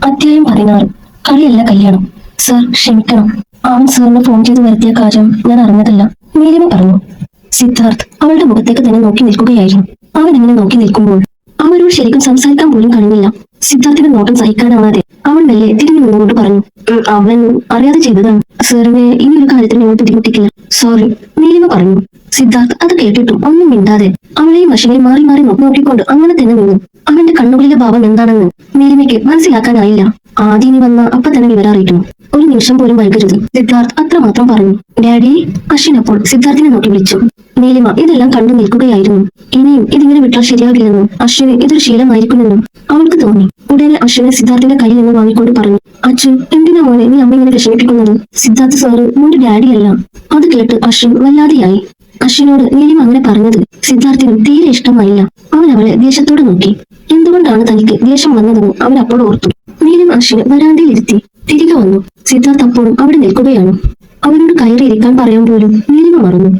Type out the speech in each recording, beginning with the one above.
അധ്യായം 16. കളിയല്ല കല്യാണം. സർ ക്ഷമിക്കണം, അവൻ സാറിന് ഫോൺ ചെയ്ത് വരുത്തിയ കാര്യം ഞാൻ അറിഞ്ഞതല്ല, നീലിമ പറഞ്ഞു. സിദ്ധാർത്ഥ് അവളുടെ മുഖത്തേക്ക് തന്നെ നോക്കി നിൽക്കുകയായിരുന്നു. അവൻ ഇങ്ങനെ നോക്കി നിൽക്കുമ്പോൾ അവരോട് ശരിക്കും സംസാരിക്കാൻ പോലും കഴിഞ്ഞില്ല. സിദ്ധാർത്ഥിന്റെ നോട്ടം സഹിക്കാനാവാതെ അവൾ മെല്ലെ തിരിഞ്ഞു നിന്നുകൊണ്ട് പറഞ്ഞു, അവൻ അറിയാതെ ചെയ്തതാണ്. സാറിനെ ഈ ഒരു കാര്യത്തിൽ ഞങ്ങൾ ബുദ്ധിമുട്ടിക്കില്ല, സോറി, നീലിമ പറഞ്ഞു. സിദ്ധാർത്ഥ് അത് കേട്ടിട്ടും ഒന്നും മിണ്ടാതെ അവളെയും അശ്വിനെയും മാറി മാറി നോക്കിക്കൊണ്ട് അങ്ങനെ തന്നെ നിന്നു. അവന്റെ കണ്ണുകളിലെ ഭാവം എന്താണെന്ന് നീലിമയ്ക്ക് മനസ്സിലാക്കാനായില്ല. ആദ്യം വന്ന അപ്പൊ തന്നെ വിവരം അറിയിക്കണം, ഒരു നിമിഷം പോലും വൈകരുത്, സിദ്ധാർത്ഥ് അത്രമാത്രം പറഞ്ഞു. ഡാഡി, അശ്വിൻ അപ്പോൾ സിദ്ധാർത്ഥിനെ നോക്കി വിളിച്ചു. നീലിമ ഇതെല്ലാം കണ്ടു നിൽക്കുകയായിരുന്നു. ഇനിയും ഇതിങ്ങനെ വിട്ടാൽ ശരിയാകില്ലെന്നും അശ്വിന് ഇതൊരു ശീലമായിരിക്കുമെന്നും അവൾക്ക് തോന്നി. ഉടനെ അശ്വിനെ സിദ്ധാർത്ഥിന്റെ കയ്യിൽ നിന്ന് വാങ്ങിക്കൊണ്ട് പറഞ്ഞു, അച്ഛൻ എന്തിനാ മോനെ നീ അമ്മ ഇങ്ങനെ വിഷമിപ്പിക്കുന്നത്? സിദ്ധാർത്ഥ് സാറ് മോന്റെ ഡാഡിയല്ല. അത് കേട്ട് അശ്വിൻ വല്ലാതെയായി. അശ്വിനോട് നീലിമ അങ്ങനെ പറഞ്ഞത് സിദ്ധാർത്ഥിനും തീരെ ഇഷ്ടമായില്ല. അവൻ അവളെ ദേഷ്യത്തോടെ നോക്കി. എന്തുകൊണ്ടാണ് തനിക്ക് ദേഷ്യം വന്നതെന്ന് അവൻ അപ്പോൾ ഓർത്തു. നീലിമ അശ്വിനെ വരാന്തയിൽ ഇരുത്തി തിരികെ വന്നു. സിദ്ധാർത്ഥ് അപ്പോഴും അവിടെ നിൽക്കുകയാണ്. അവനോട് കയറിയിരിക്കാൻ പറയാൻ പോലും നീലിമ മറന്നു.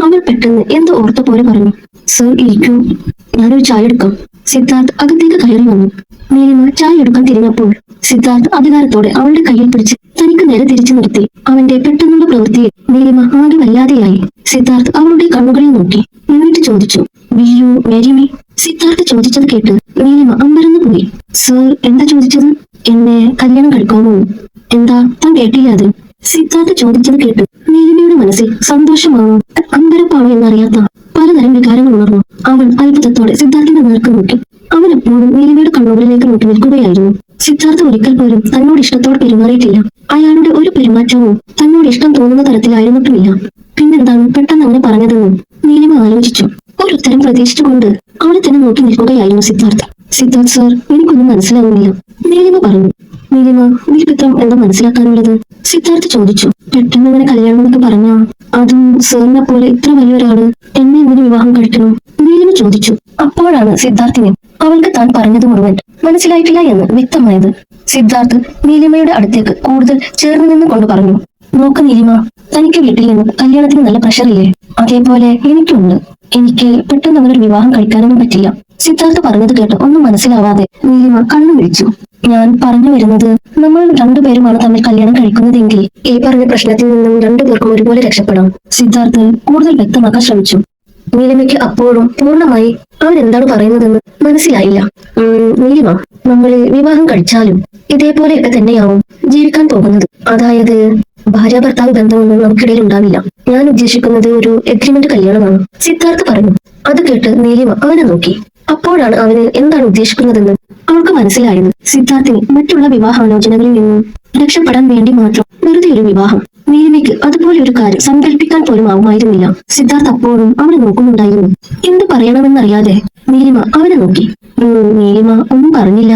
അവൾ പെട്ടെന്ന് എന്തോ ഓർത്ത പോലെ പറഞ്ഞു, സർ ഇരിക്കൂ, ഞാനൊരു ചായ എടുക്കാം. സിദ്ധാർത്ഥ് അകത്തേക്ക് കയറി വന്നു. നീലിമ ചായ എടുക്കാൻ തിരിഞ്ഞപ്പോൾ സിദ്ധാർത്ഥ് അധികാരത്തോടെ അവളുടെ കയ്യിൽ പിടിച്ച് തനിക്ക് നേരെ തിരിച്ചു നിർത്തി. അവന്റെ പെട്ടെന്നുള്ള പ്രവൃത്തിയെ നീലിമ ആകെ വല്ലാതെയായി. സിദ്ധാർത്ഥ് അവളുടെ കണ്ണുകളിൽ നോക്കി. എന്നിട്ട് ചോദിച്ചു, will you marry me? Siddharth ചോദിച്ചത് കേട്ട് നീലിമ അമ്പരന്നു പോയി. സർ എന്താ ചോദിച്ചത്? എന്നെ കല്യാണം കഴിക്കാമോ? എന്താ താൻ കേട്ടില്ല അത്? സിദ്ധാർത്ഥ് ചോദിച്ചത് കേട്ട് നീലിമയുടെ മനസ്സിൽ സന്തോഷമാണോ അമ്പരപ്പാണോ എന്നറിയാത്ത പലതരം വികാരങ്ങൾ ഉണർന്നു. അവൾ അത്ഭുതത്തോടെ സിദ്ധാർത്ഥിന്റെ നേർക്ക് നോക്കി. അവൻ എപ്പോഴും നീലിമയുടെ കണ്ണുകളിലേക്ക് നോക്കി നിൽക്കുകയായിരുന്നു. സിദ്ധാർത്ഥ് ഒരിക്കൽ പോലും തന്നോട് ഇഷ്ടത്തോടെ പെരുമാറിയിട്ടില്ല. അയാളുടെ ഒരു പെരുമാറ്റവും തന്നോട് ഇഷ്ടം തോന്നുന്ന തരത്തിലായിരുന്നിട്ടുമില്ല. പിന്നെന്താണ് പെട്ടെന്ന് അങ്ങനെ പറഞ്ഞതെന്ന് നീലിമ ആലോചിച്ചു. ഒരു ഉത്തരം പ്രതീക്ഷിച്ചുകൊണ്ട് അവളെ തന്നെ നോക്കി നിൽക്കുകയായിരുന്നു സിദ്ധാർത്ഥ്. സിദ്ധാർത്ഥ് സർ, എനിക്കൊന്നും മനസ്സിലാവുന്നില്ല, നീലിമ പറഞ്ഞു. നീലിമ, നിനക്കിത്രം എന്താ മനസ്സിലാക്കാനുള്ളത്? സിദ്ധാർത്ഥ് ചോദിച്ചു. പെട്ടെന്ന് ഇങ്ങനെ കല്യാണം എന്നൊക്കെ പറഞ്ഞ, അതും സാറിനെ പോലെ ഇത്ര വലിയൊരാള് എന്നെ എന്തിനു വിവാഹം കഴിക്കണം? നീലിമ ചോദിച്ചു. അപ്പോഴാണ് സിദ്ധാർത്ഥിന് അവൾക്ക് താൻ പറഞ്ഞത് മുഴുവൻ മനസ്സിലായിട്ടില്ല എന്ന് വ്യക്തമായത്. സിദ്ധാർത്ഥ് നീലിമയുടെ അടുത്തേക്ക് കൂടുതൽ ചേർന്ന് നിന്ന് കൊണ്ട് പറഞ്ഞു, നോക്ക് നീലിമ, തനിക്ക് വീട്ടിൽ നിന്ന് കല്യാണത്തിന് നല്ല പ്രഷറില്ലേ? അതേപോലെ എനിക്കുണ്ട്. എനിക്ക് പെട്ടെന്ന് അവനൊരു വിവാഹം കഴിക്കാനൊന്നും പറ്റില്ല. സിദ്ധാർത്ഥ് പറഞ്ഞത് കേട്ട് ഒന്നും മനസ്സിലാവാതെ നീലിമ കണ്ണു വിളിച്ചു. ഞാൻ പറഞ്ഞു വരുന്നത്, നമ്മൾ രണ്ടുപേരുമാണ് തമ്മിൽ കല്യാണം കഴിക്കുന്നതെങ്കിൽ ഈ പറഞ്ഞ പ്രശ്നത്തിൽ നിന്നും രണ്ടുപേർക്കും ഒരുപോലെ രക്ഷപ്പെടാം. സിദ്ധാർത്ഥ് കൂടുതൽ വ്യക്തമാക്കാൻ ശ്രമിച്ചു. നീലിമയ്ക്ക് അപ്പോഴും പൂർണ്ണമായി അവൻ എന്താണ് പറയുന്നതെന്ന് മനസ്സിലായില്ല. നീലിമ, നമ്മൾ വിവാഹം കഴിച്ചാലും ഇതേപോലെയൊക്കെ തന്നെയാവും ജീവിക്കാൻ പോകുന്നത്. അതായത് ഭാര്യ ഭർത്താവ് ബന്ധമൊന്നും നമുക്കിടയിൽ ഉണ്ടാവില്ല. ഞാൻ ഉദ്ദേശിക്കുന്നത് ഒരു എഗ്രിമെന്റ് കല്യാണമാണ്, സിദ്ധാർത്ഥ് പറഞ്ഞു. അത് കേട്ട് നീലിമ അവനെ നോക്കി. അപ്പോഴാണ് അവന് എന്താണ് ഉദ്ദേശിക്കുന്നതെന്ന് അവൾക്ക് മനസ്സിലായത്. സിദ്ധാർത്ഥിന് മറ്റുള്ള വിവാഹാലോചനകളിൽ നിന്നും രക്ഷപ്പെടാൻ വേണ്ടി മാത്രം വെറുതെ ഒരു വിവാഹം. നീലിമയ്ക്ക് അതുപോലെ ഒരു കാര്യം സങ്കല്പിക്കാൻ പോലും ആവുമായിരുന്നില്ല. സിദ്ധാർത്ഥ് അപ്പോഴും അവനെ നോക്കുന്നുണ്ടായിരുന്നു. എന്ത് പറയണമെന്നറിയാതെ നീലിമ അവനെ നോക്കി. നീലിമ ഒന്നും പറഞ്ഞില്ല.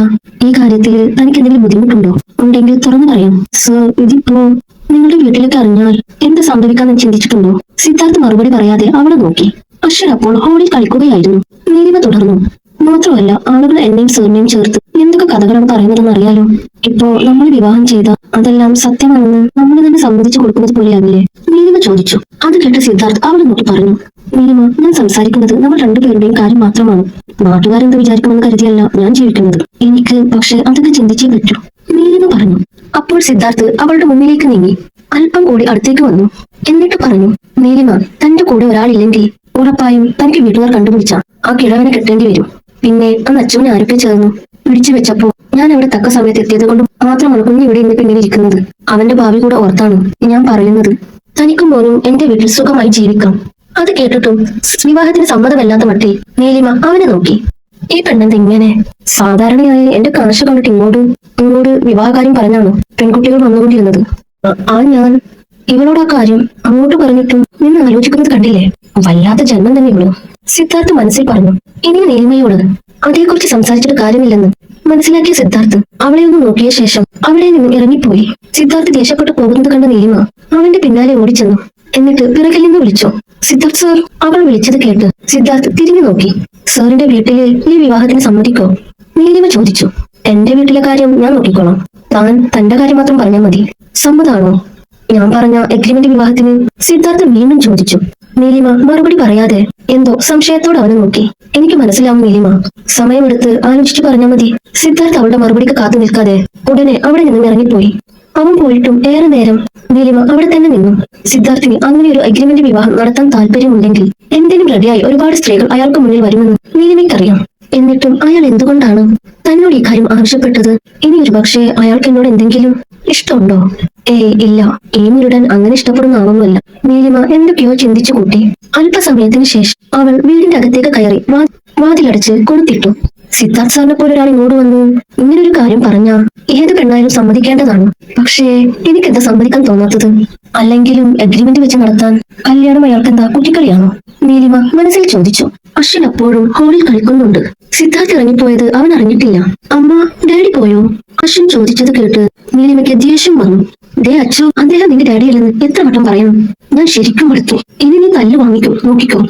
ഈ കാര്യത്തിൽ തനിക്ക് എന്തെങ്കിലും ബുദ്ധിമുട്ടുണ്ടോ? ഉണ്ടെങ്കിൽ തുറന്നു പറയാം. സർ, ഇതിപ്പോ നിങ്ങളുടെ വീട്ടിലേക്ക് അറിഞ്ഞാൽ എന്ത് സംഭവിക്കാന്ന് ചിന്തിച്ചിട്ടുണ്ടോ? സിദ്ധാർത്ഥ് മറുപടി പറയാതെ അവളെ നോക്കി. അശ്വിൻ അപ്പോൾ ഹോളിൽ കളിക്കുകയായിരുന്നു. നീലിമ തുടർന്നു. മാത്രമല്ല, ആളുകൾ എന്നെയും സാറിനെയും ചേർത്ത് എന്തൊക്കെ കഥകളാണ് പറയുന്നതെന്ന് അറിയാലോ. ഇപ്പോ നമ്മൾ വിവാഹം ചെയ്ത അതെല്ലാം സത്യമാണെന്ന് നമ്മൾ തന്നെ സമ്മതിച്ചു കൊടുക്കുന്നത് പോലെയാവില്ലേ? നീലിമ ചോദിച്ചു. അത് കേട്ട സിദ്ധാർത്ഥ് അവളെ നോക്കി പറഞ്ഞു, നീലിമ, ഞാൻ സംസാരിക്കുന്നത് നമ്മൾ രണ്ടുപേരുടെയും കാര്യം മാത്രമാണ്. നാട്ടുകാരെന്ത് വിചാരിക്കുമെന്ന് കരുതിയല്ല ഞാൻ ജീവിക്കുന്നത്. എനിക്ക് പക്ഷെ അതൊക്കെ ചിന്തിച്ചേ പറ്റൂ, നീലിമ പറഞ്ഞു. അപ്പോൾ സിദ്ധാർത്ഥ് അവളുടെ മുന്നിലേക്ക് നീങ്ങി അല്പം കൂടി അടുത്തേക്ക് വന്നു. എന്നിട്ട് പറഞ്ഞു, നീലിമ, തന്റെ കൂടെ ഒരാളില്ലെങ്കിൽ ഉറപ്പായും തനിക്ക് വീട്ടുകാർ കണ്ടുപിടിച്ച ആ കിഴവനെ കെട്ടേണ്ടി വരും. പിന്നെ അന്ന് അച്ഛനെ ആരൊക്കെ ചേർന്നു പിടിച്ചു വെച്ചപ്പോ ഞാൻ അവിടെ തക്ക സമയത്ത് എത്തിയത് കൊണ്ട് മാത്രമാണ് കുഞ്ഞ് ഇവിടെ ഇന്ന് പിന്നിൽ ഇരിക്കുന്നത്. അവന്റെ ഭാവി കൂടെ ഓർത്താണ് ഞാൻ പറയുന്നത്. തനിക്കും മോനും എന്റെ വീട്ടിൽ സുഖമായി ജീവിക്കാം. അത് കേട്ടിട്ടും വിവാഹത്തിന് സമ്മതമല്ലാത്ത മട്ടിൽ നീലിമ അവനെ നോക്കി. ഈ പെണ്ണെന്ത് ഇങ്ങനെ? സാധാരണയായി എന്റെ കാശ് കണ്ടിട്ട് ഇങ്ങോട്ട് വിവാഹകാര്യം പറഞ്ഞാണ് പെൺകുട്ടികൾ വന്നുകൊണ്ടിരുന്നത്. ഞാൻ ഇവളോട് ആ കാര്യം അങ്ങോട്ട് പറഞ്ഞിട്ടും നിന്ന് ആലോചിക്കുന്നത് കണ്ടില്ലേ? വല്ലാത്ത ജന്മം തന്നെ ഇവള്, സിദ്ധാർത്ഥ് മനസ്സിൽ പറഞ്ഞു. ഇനി നീലിമയോട് അതേക്കുറിച്ച് സംസാരിച്ചിട്ട് കാര്യമില്ലെന്ന് മനസ്സിലാക്കിയ സിദ്ധാർത്ഥ് അവളെ ഒന്ന് നോക്കിയ ശേഷം അവിടെ നിന്ന് ഇറങ്ങിപ്പോയി. സിദ്ധാർത്ഥ് ദേഷ്യപ്പെട്ടു പോകുന്നത് കണ്ട നീലിമ അവന്റെ പിന്നാലെ ഓടിച്ചെന്നു. എന്നിട്ട് പിറകിൽ നിന്ന് വിളിച്ചു, സിദ്ധാർത്ഥ് സാർ. അവൾ വിളിച്ചത് കേട്ട് സിദ്ധാർത്ഥ് തിരിഞ്ഞു നോക്കി. സാറിന്റെ വീട്ടില് ഈ വിവാഹത്തിന് സമ്മതിക്കോ? നീലിമ ചോദിച്ചു. എന്റെ വീട്ടിലെ കാര്യം ഞാൻ നോക്കിക്കോളാം, താൻ തന്റെ കാര്യം മാത്രം പറഞ്ഞാൽ മതി. സമ്മതാണോ? ഞാൻ പറഞ്ഞ എഗ്രിമെന്റ് വിവാഹത്തിന്? സിദ്ധാർത്ഥൻ വീണ്ടും ചോദിച്ചു. നീലിമ മറുപടി പറയാതെ എന്തോ സംശയത്തോടെ അവനെ നോക്കി. എനിക്ക് മനസ്സിലാവും നീലിമ, സമയമെടുത്ത് ആലോചിച്ചു പറഞ്ഞാൽ മതി. സിദ്ധാർത്ഥ് അവളുടെ മറുപടിക്ക് കാത്തു നിൽക്കാതെ ഉടനെ അവിടെ നിന്നും ഇറങ്ങിപ്പോയി. അവൻ പോയിട്ടും ഏറെ നേരം നീലിമ അവിടെ തന്നെ നിന്നു. സിദ്ധാർത്ഥിന് അങ്ങനെ ഒരു അഗ്രിമെന്റ് വിവാഹം നടത്താൻ താല്പര്യമുണ്ടെങ്കിൽ എന്തിനും റെഡിയായി ഒരുപാട് സ്ത്രീകൾ അയാൾക്ക് മുന്നിൽ വരുമെന്ന് നീലിമയ്ക്കറിയാം. എന്നിട്ടും അയാൾ എന്തുകൊണ്ടാണ് തന്നോട് ഈ കാര്യം ആവശ്യപ്പെട്ടത്? ഇനി ഒരു പക്ഷേ അയാൾക്ക് എന്നോട് എന്തെങ്കിലും ഇഷ്ടമുണ്ടോ? ഏയ് ഇല്ല, ഈ മുരുടൻ അങ്ങനെ ഇഷ്ടപ്പെടുന്ന ആളൊന്നുമല്ല. നീലിമ എന്തൊക്കെയോ ചിന്തിച്ചു കൂട്ടി. അല്പസമയത്തിന് ശേഷം അവൾ വീടിന്റെ അകത്തേക്ക് കയറി വാതിലടച്ച് കൊടുത്തിട്ടു. സിദ്ധാർത്ഥ് സാറിനെ പോലെ ഒരാൾ ഇങ്ങോട്ട് വന്നു ഇങ്ങനൊരു കാര്യം പറഞ്ഞാ ഏത് പെണ്ണായാലും സമ്മതിക്കേണ്ടതാണ്. പക്ഷേ എനിക്കെന്താ സമ്മതിക്കാൻ തോന്നാത്തത്? അല്ലെങ്കിലും അഗ്രിമെന്റ് വെച്ച് നടത്താൻ കല്യാണം അയാൾക്കെന്താ കുട്ടിക്കളിയാണോ? നീലിമ മനസ്സിൽ ചോദിച്ചു. അശ്വിൻ അപ്പോഴും ഹോളിൽ കളിക്കുന്നുണ്ട്. സിദ്ധാർത്ഥ് ഇറങ്ങിപ്പോയത് അവൻ അറിഞ്ഞിട്ടില്ല. അമ്മ, ഡാഡി പോയോ? അശ്വിൻ ചോദിച്ചത് കേട്ട് നീലിമയ്ക്ക് ദേഷ്യം വന്നു. ദേ അച്ഛോ, അദ്ദേഹം നിന്റെ ഡാഡിയല്ലെന്ന് എത്ര വട്ടം പറയണം? ഞാൻ ശരിക്കും എടുത്തു. ഇനി നീ തല്ല് വാങ്ങിക്കും, നോക്കിക്കോ.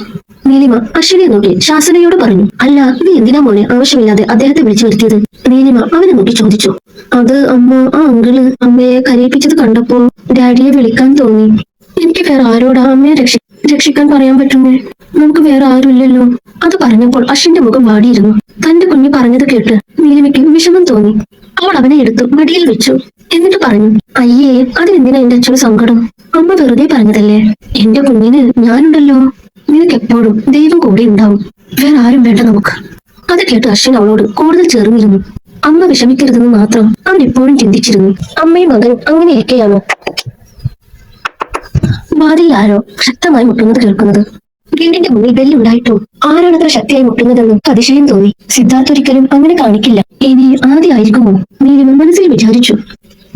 നീലിമ അശ്വിനെ നോക്കി ശാസനയോട് പറഞ്ഞു. അല്ല, നീ എന്തിനാ മോനെ ആവശ്യമില്ലാതെ അദ്ദേഹത്തെ വിളിച്ചു വരുത്തിയത്? നീലിമ അവനെ നോക്കി ചോദിച്ചു. അത് അമ്മ, ആ അങ്കിള് അമ്മയെ കരയിപ്പിച്ചത് കണ്ടപ്പോ ഡാഡിയെ വിളിക്കാൻ തോന്നി. എനിക്ക് വേറെ ആരോടാ അമ്മയെ രക്ഷിക്കാൻ പറയാൻ പറ്റുന്നേ? നമുക്ക് വേറെ ആരുമില്ലല്ലോ. അത് പറഞ്ഞപ്പോൾ അശ്വിന്റെ മുഖം വാടിയിരുന്നു. തന്റെ കുഞ്ഞ് പറഞ്ഞത് കേട്ട് നീലിമയ്ക്ക് വിഷമം തോന്നി. അവൾ അവനെ എടുത്തു മടിയിൽ വെച്ചു. എന്നിട്ട് പറഞ്ഞു, അയ്യേ, അതിനെന്തിനാ എന്റെ അച്ഛന് സങ്കടം? അമ്മ വെറുതെ പറഞ്ഞതല്ലേ. എന്റെ കുഞ്ഞിന് ഞാനുണ്ടല്ലോ. നിനക്ക് എപ്പോഴും ദൈവം കൂടെ ഉണ്ടാവും. വേറെ ആരും വേണ്ട നമുക്ക്. അത് കേട്ട് അശ്വിൻ അവളോട് കൂടുതൽ ചേർന്നിരുന്നു. അമ്മ വിഷമിക്കരുതെന്ന് മാത്രം അവൻ എപ്പോഴും ചിന്തിച്ചിരുന്നു. അമ്മയും മകൻ അങ്ങനെയൊക്കെയാണ്. വാതിൽ ആരോ ശക്തമായി മുട്ടുന്നത് കേൾക്കുന്നത്. വീടിന്റെ മുന്നിൽ ബെല്ലുണ്ടായിട്ടും ആരാണത്ര ശക്തിയായി മുട്ടുന്നതെന്ന് അതിശയം തോന്നി. സിദ്ധാർത്ഥ് ഒരിക്കലും അങ്ങനെ കാണിക്കില്ല. ഇനി ആദ്യമായിരിക്കുമോ? നീലിമ മനസ്സിൽ വിചാരിച്ചു.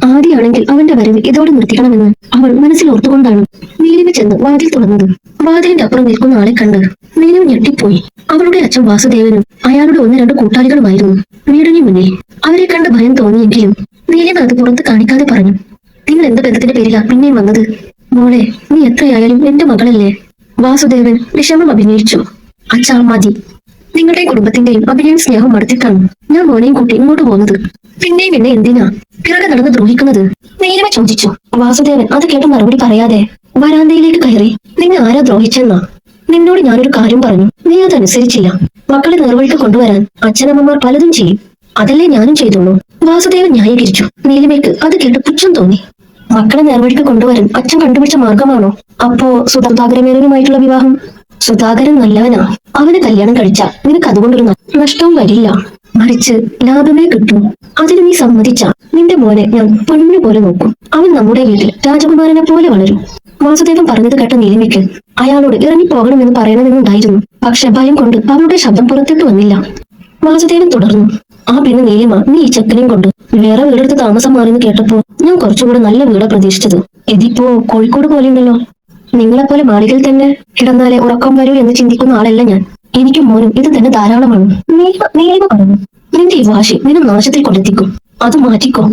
ആദ്യമാണെങ്കിൽ അവന്റെ വരവ് ഇതോടെ നിർത്തിക്കണമെന്ന് അവൾ മനസ്സിൽ ഓർത്തുകൊണ്ടാണ് നീലിമ ചെന്ന് വാതിൽ തുറന്നത്. വാതിലിന്റെ അപ്പുറം നിൽക്കുന്ന ആളെ കണ്ട് നീലിമ ഞെട്ടിപ്പോയി. അവളുടെ അച്ഛൻ വാസുദേവനും അയാളുടെ 1-2 കൂട്ടാളികളുമായിരുന്നു വീടിന് മുന്നിൽ. അവരെ കണ്ട് ഭയം തോന്നിയെങ്കിലും നീലിമ അത് പുറത്ത് കാണിക്കാതെ പറഞ്ഞു, നിങ്ങൾ എന്ത് ബന്ധത്തിന്റെ പേരിലാ പിന്നെയും വന്നത്? മോളെ, നീ എത്രയായാലും എന്റെ മകളല്ലേ. വാസുദേവൻ വിഷമം അഭിനയിച്ചു. അച്ഛാ, മതി. നിങ്ങളുടെ കുടുംബത്തിന്റെയും അഭിനയം സ്നേഹം മടുത്തിട്ടാണ് ഞാൻ മോനെയും കൂട്ടി ഇങ്ങോട്ട് പോകുന്നത്. പിന്നെയും എന്നെ എന്തിനാ പിറകെ നടന്ന് ദ്രോഹിക്കുന്നത്? നീലിമ ചോദിച്ചു. വാസുദേവൻ അത് കേട്ട് മറുപടി പറയാതെ വരാന്തയിലേക്ക് കയറി. നിന്നെ ആരാ ദ്രോഹിച്ചെന്നാ? നിന്നോട് ഞാനൊരു കാര്യം പറഞ്ഞു, നീ അതനുസരിച്ചില്ല. മക്കളെ നേർവഴിക്ക് കൊണ്ടുവരാൻ അച്ഛനമ്മമാർ പലതും ചെയ്യും, അതല്ലേ ഞാനും ചെയ്തുള്ളൂ. വാസുദേവൻ ന്യായീകരിച്ചു. നീലിമയ്ക്ക് അത് കേട്ട് പുച്ഛം തോന്നി. മക്കളെ നേർവഴിക്ക് കൊണ്ടുവരാൻ അച്ഛൻ കണ്ടുപിടിച്ച മാർഗമാണോ അപ്പോ സുധാകരമേനോനുമായിട്ടുള്ള വിവാഹം? സുധാകരൻ നല്ലവനാ. അവനെ കല്യാണം കഴിച്ചാൽ നിനക്ക് അതുകൊണ്ടൊരു നഷ്ടവും വരില്ല, മറിച്ച് ലാഭമേ കിട്ടും. അതിന് നീ സമ്മതിച്ച നിന്റെ മോനെ ഞാൻ പൊന്നു പോലെ നോക്കും. അവൻ നമ്മുടെ വീട്ടിൽ രാജകുമാരനെ പോലെ വളരും. വാസുദേവൻ പറഞ്ഞത് കേട്ട നീലിമയ്ക്ക് അയാളോട് ഇറങ്ങിപ്പോകണമെന്ന് പറയണമെന്നുണ്ടായിരുന്നു. പക്ഷെ ഭയം കൊണ്ട് അവളുടെ ശബ്ദം പുറത്തേക്ക് വന്നില്ല. വാസുദേവൻ തുടർന്നു. ആ പിന്നെ നീലിമ, നീ ഈ ചെക്കനെയും കൊണ്ട് വേറെ വീടെടുത്ത് താമസം മാറിയെന്ന് കേട്ടപ്പോ ഞാൻ കുറച്ചുകൂടെ നല്ല വീടാ പ്രതീക്ഷിച്ചത്. ഇതിപ്പോ കോഴിക്കോട് പോലെയുണ്ടല്ലോ. നിങ്ങളെപ്പോലെ മാളികയിൽ തന്നെ കിടന്നാലേ ഉറക്കം വരൂ എന്ന് ചിന്തിക്കുന്ന ആളല്ല ഞാൻ. എനിക്കും മോനും ഇത് തന്നെ ധാരാളമാണ്. നീലിമ പറഞ്ഞു. നിന്റെ ഈ വാശി നിന്നെ നാശത്തിൽ കൊണ്ടെത്തിക്കും. അത് മാറ്റിക്കോ.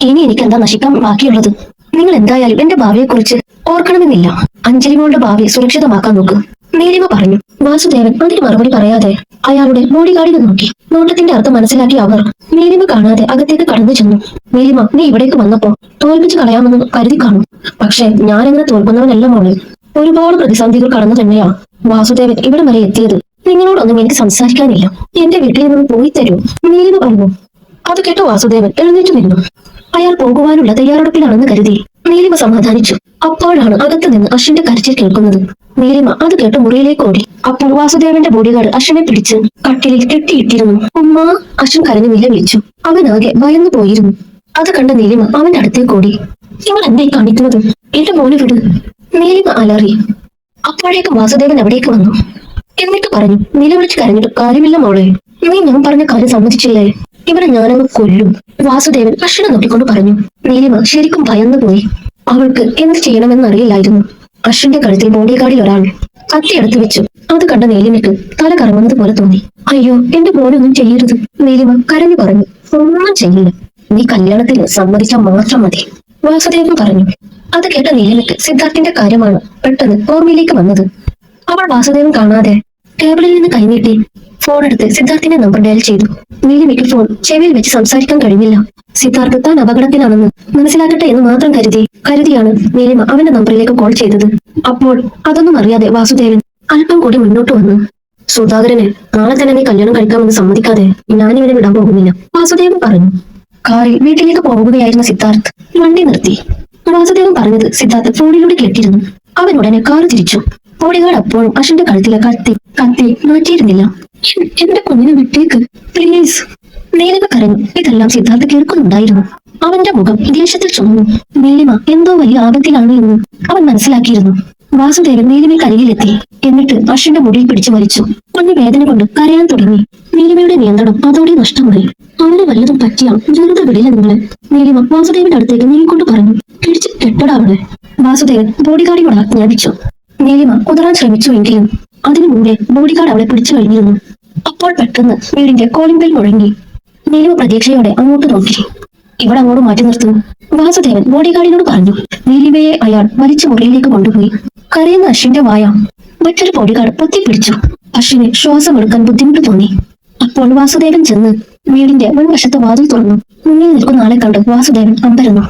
ഇനി എനിക്ക് എന്താ നശിക്കാൻ ബാക്കിയുള്ളത്? നിങ്ങൾ എന്തായാലും എന്റെ ഭാവിയെ കുറിച്ച് ഓർക്കണമെന്നില്ല. അഞ്ജലി മോളുടെ ഭാവി സുരക്ഷിതമാക്കാൻ നോക്ക്, നീലിമ പറഞ്ഞു. വാസുദേവൻ അതിന് മറുപടി പറയാതെ അയാളുടെ ബോഡി ഗാർഡിനെ നോക്കി. നോട്ടത്തിന്റെ അർത്ഥം മനസ്സിലാക്കി അവർ നീലിമ കാണാതെ അകത്തേക്ക് കടന്നു ചെന്നു. നീലിമ, നീ ഇവിടേക്ക് വന്നപ്പോ തോൽപ്പിച്ച് കളയാമെന്ന് കരുതി കാണും. പക്ഷെ ഞാനെങ്ങനെ തോൽക്കുന്നവനല്ല മോളെ. ഒരുപാട് പ്രതിസന്ധികൾ കടന്നു തന്നെയാ വാസുദേവൻ ഇവിടെ വരെ എത്തിയത്. നിങ്ങളോടൊന്നും എനിക്ക് സംസാരിക്കാനില്ല. എന്റെ വീട്ടിൽ നിന്ന് പോയി തരൂ, നീലിമ പറഞ്ഞു. അത് കേട്ട വാസുദേവൻ എഴുന്നേറ്റ് നിന്നു. അയാൾ പോകുവാനുള്ള തയ്യാറെടുപ്പിലാണെന്ന് കരുതി നീലിമ സമാധാനിച്ചു. അപ്പോഴാണ് അകത്ത് നിന്ന് അശ്വിന്റെ കരച്ചിൽ കേൾക്കുന്നത്. നീലിമ അത് കേട്ട് മുറിയിലേക്ക് ഓടി. അപ്പോൾ വാസുദേവന്റെ ബോഡിഗാർഡ് അശ്വിനെ പിടിച്ച് കട്ടിലിൽ കെട്ടിയിട്ടിരുന്നു. ഉമ്മ, അശ്വിൻ കരഞ്ഞ് നിലവിളിച്ചു. അവനാകെ ഭയന്നു പോയിരുന്നു. അത് കണ്ട നീലിമ അവന്റെ അടുത്തേക്ക് ഓടി. നിങ്ങൾ എന്തായി കാണിക്കുന്നത്? എന്റെ മോനെ വിട്, നീലിമ അലറി. അപ്പോഴേക്കും വാസുദേവൻ അവിടേക്ക് വന്നു. എന്നിട്ട് പറഞ്ഞു, നിലവിളിച്ച് കരഞ്ഞിട്ട് കാര്യമില്ല മോളെ. നീ ഞാൻ പറഞ്ഞ കാര്യം സമ്മതിച്ചില്ലേ? ഇവിടെ ഞാനങ്ങ് കൊല്ലും. വാസുദേവൻ അശ്വിനെ നോക്കിക്കൊണ്ട് പറഞ്ഞു. നീലിമ ശരിക്കും ഭയന്നു പോയി. അവൾക്ക് എന്ത് ചെയ്യണമെന്നറിയില്ലായിരുന്നു. അശ്വിന്റെ കഴുത്തിൽ ബോഡിഗാർഡിൽ ഒരാൾ കത്തിയെടുത്ത് വെച്ചു. അത് കണ്ട നീലിമയ്ക്ക് തല കറങ്ങുന്നത് പോലെ തോന്നി. അയ്യോ, എന്റെ മോനൊന്നും ചെയ്യരുത്, നീലിമ കരഞ്ഞു പറഞ്ഞു. ഒന്നും ചെയ്യില്ല, നീ കല്യാണത്തിന് സമ്മതിച്ചാൽ മാത്രം മതി, വാസുദേവൻ പറഞ്ഞു. അത് കേട്ട നീലിമയ്ക്ക് സിദ്ധാർത്ഥിന്റെ കാര്യമാണ് പെട്ടെന്ന് ഓർമ്മയിലേക്ക് വന്നത്. അവൾ വാസുദേവൻ കാണാതെ ടേബിളിൽ നിന്ന് കൈനീട്ടി ഫോൺ എടുത്ത് സിദ്ധാർത്ഥിന്റെ നമ്പർ ഡയൽ ചെയ്തു. നീലിമയ്ക്ക് ഫോൺ ചെവിയിൽ വെച്ച് സംസാരിക്കാൻ കഴിഞ്ഞില്ല. സിദ്ധാർത്ഥ് താൻ അപകടത്തിലാണെന്ന് മനസ്സിലാക്കട്ടെ എന്ന് മാത്രം കരുതിയാണ് നീലിമ അവന്റെ നമ്പറിലേക്ക് കോൾ ചെയ്തത്. അപ്പോൾ അതൊന്നും അറിയാതെ വാസുദേവൻ അല്പം കൂടി മുന്നോട്ട് വന്നു. സുധാകരനെ നാളെ തന്നെ നീ കല്യാണം കഴിക്കാമെന്ന് സമ്മതിക്കാതെ ഞാനിവനെ വിടാൻ പോകുന്നില്ല, വാസുദേവൻ പറഞ്ഞു. കാറിൽ വീട്ടിലേക്ക് പോകുകയായിരുന്ന സിദ്ധാർത്ഥ് വണ്ടി നിർത്തി. വാസുദേവൻ പറഞ്ഞത് സിദ്ധാർത്ഥ് ഫോണിലൂടെ കേട്ടിരുന്നു. അവൻ ഉടനെ കാറ് തിരിച്ചു. ബോഡിഗാർഡ് അപ്പോഴും അശ്വിന്റെ കഴുത്തിലെ കത്തി മാറ്റിയിരുന്നില്ല. എന്റെ കുഞ്ഞിനെ വിട്ടേക്ക് പ്ലീസ്, നീലിമ കരഞ്ഞു. ഇതെല്ലാം സിദ്ധാർത്ഥ് കേൾക്കുന്നുണ്ടായിരുന്നു. അവന്റെ മുഖം ദേഷ്യത്തിൽ ചുമന്നു. നീലിമ എന്തോ വലിയ ആപത്തിലാണ് എന്ന് അവൻ മനസ്സിലാക്കിയിരുന്നു. വാസുദേവൻ നീലിമയ്ക്ക് അരികിലെത്തി. എന്നിട്ട് അശ്വിന്റെ മുടിയിൽ പിടിച്ചു വലിച്ചു. കുഞ്ഞ് വേദന കൊണ്ട് കരയാൻ തുടങ്ങി. നീലിമയുടെ നിയന്ത്രണം അതോടെ നഷ്ടമായി. അവന് വല്ലതും പറ്റിയാൽ വെറുതെ വിടില്ല നിങ്ങളെ, നീലിമ വാസുദേവന്റെ അടുത്തേക്ക് നീങ്ങിക്കൊണ്ട് പറഞ്ഞു. പിടിച്ച് കെട്ടടാ അവളെ, വാസുദേവൻ ബോഡിഗാർഡിനോട് ആജ്ഞാപിച്ചു. നീലിമ കുതറാൻ ശ്രമിച്ചുവെങ്കിലും അതിനു മുമ്പേ ബോഡിഗാർഡ് അവളെ പിടിച്ചു കഴിഞ്ഞിരുന്നു. അപ്പോൾ പെട്ടെന്ന് വീടിന്റെ കോളിംഗ് ബെൽ മുഴങ്ങി. നീലിമ പ്രതീക്ഷയോടെ അങ്ങോട്ട് നോക്കി. ഇവിടെ അങ്ങോട്ട് മാറ്റി നിർത്തുന്നു, വാസുദേവൻ ബോഡിഗാർഡിനോട് പറഞ്ഞു. നീലിമയെ അയാൾ വലിച്ചു മുറിയിലേക്ക് കൊണ്ടുപോയി. കരയുന്ന അശ്വിന്റെ വായ മറ്റൊരു ബോഡിഗാർഡ് പൊത്തിപ്പിടിച്ചു. അശ്വിന് ശ്വാസം എടുക്കാൻ ബുദ്ധിമുട്ട് തോന്നി. അപ്പോൾ വാസുദേവൻ ചെന്ന് വീടിന്റെ മുൻവശത്ത് വാതിൽ തുറന്നു. മുന്നിൽ നിൽക്കുന്ന ആളെ കണ്ട് വാസുദേവൻ അമ്പരന്നു.